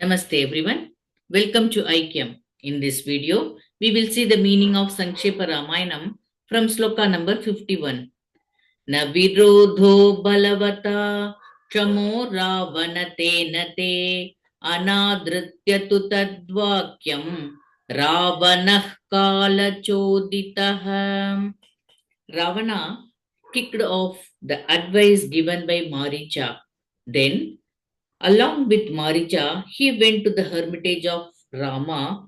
Namaste everyone. Welcome to IKM. In this video, we will see the meaning of Sankshepa Ramayanam from sloka number 51. Na virodho balavata chamo ravanate nate anadrityatu tadvakyam ravanah kala choditah. Ravana kicked off the advice given by Maricha. Then along with Maricha, he went to the hermitage of Rama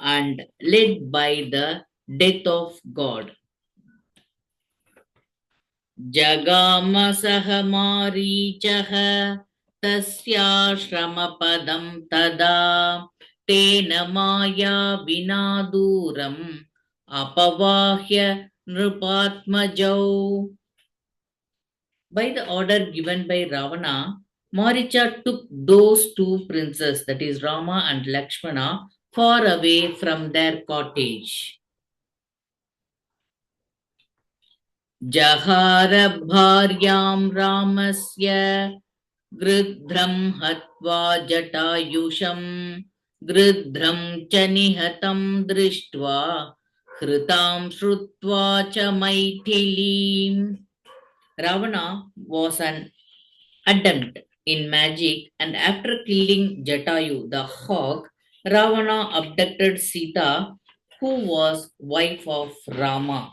and led by the death of God. Jagamasaha Marichaha Tasya tada Tena Maya Vinaduram Apavahya Nrupatmajau. By the order given by Ravana, Maricha took those two princes, that is Rama and Lakshmana, far away from their cottage. Jahara bharyam Ramasya Gridhram hatva jatayusham Gridhram chanihatam drishtva Khritam shrutva cha maithilim. Ravana was an adept in magic, and after killing Jatayu, the hawk, Ravana abducted Sita, who was wife of Rama.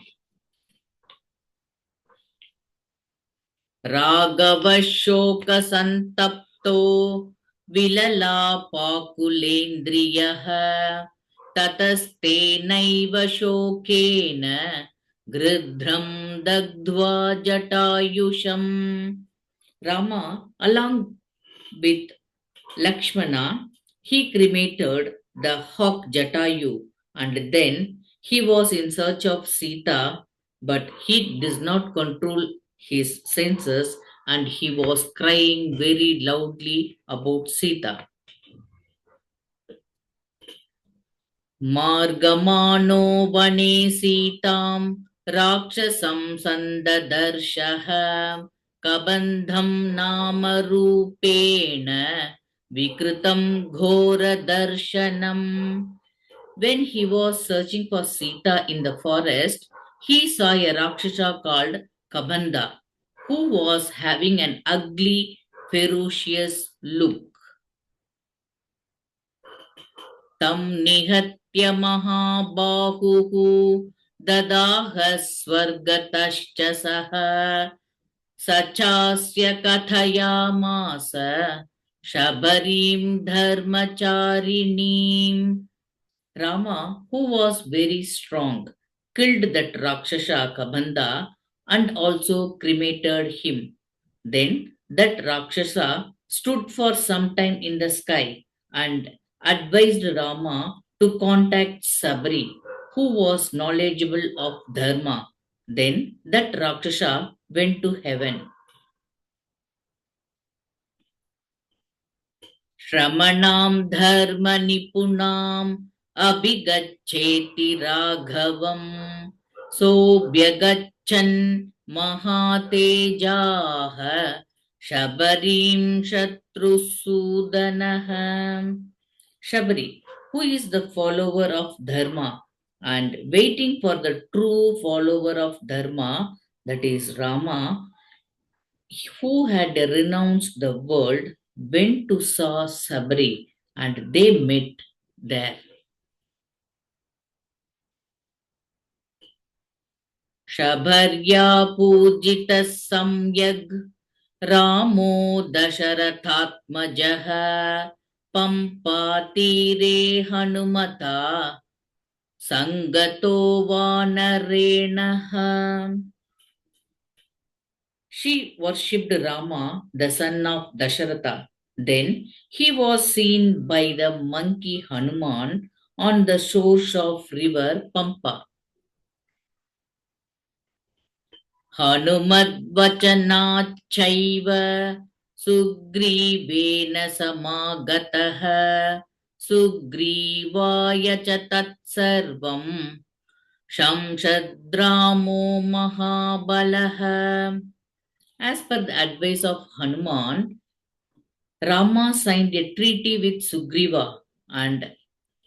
Raghava shoka santapto vilala pakulendriyaha tataste naiva shokena gridhram dagdva jatayusham. Rama, along with Lakshmana, he cremated the hawk Jatayu, and then he was in search of Sita, but he does not control his senses and he was crying very loudly about Sita. Margamano vane Sitam Rakshasam Sandadarshaha Kabandham Nama Rupena Vikritam Ghora Darshanam. When he was searching for Sita in the forest, he saw a Rakshasa called Kabandha, who was having an ugly, ferocious look. Tam nihatya mahabahuhu dadaha swargatascha saha sachasya kathayamasa shabarim dharmacharinim. Rama, who was very strong, killed that Rakshasa Kabandha and also cremated him. Then that Rakshasa stood for some time in the sky and advised Rama to contact Sabri, who was knowledgeable of Dharma. Then that Rakshasa went to heaven. Shramanam dharma nipunam abhigaccheti raghavam sobhyagachan mahatejaha shabarim shatrusudanaha. Shabari, who is the follower of Dharma and waiting for the true follower of Dharma, that is Rama, who had renounced the world, went to saw Sabri and they met there. Shabharya pujita samyag Ramo dasharathatmajaha Pampatire Hanumata Sangato Vanarenaha. She worshipped Rama, the son of Dasharatha. Then he was seen by the monkey Hanuman on the shores of river Pampa. Hanumadvachanachaiva Sugrivena samagataha Sugrivaya cha tatsarvam Shamshadramo Mahabalaha. As per the advice of Hanuman, Rama signed a treaty with Sugriva and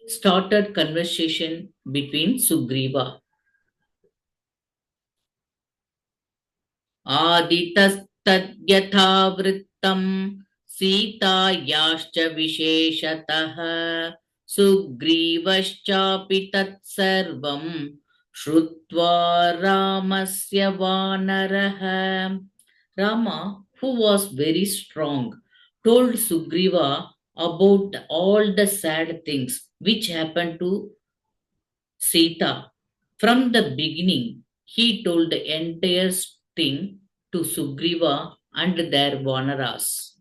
started conversation between Sugriva. आदितस्तद्यथा वृत्तं सीतायाश्च विशेषतः सुग्रीवश्चापि तत्सर्वं श्रुत्वा रामस्य वानरः. Rama, who was very strong, told Sugriva about all the sad things which happened to Sita. From the beginning, he told the entire thing to Sugriva and their Vanaras.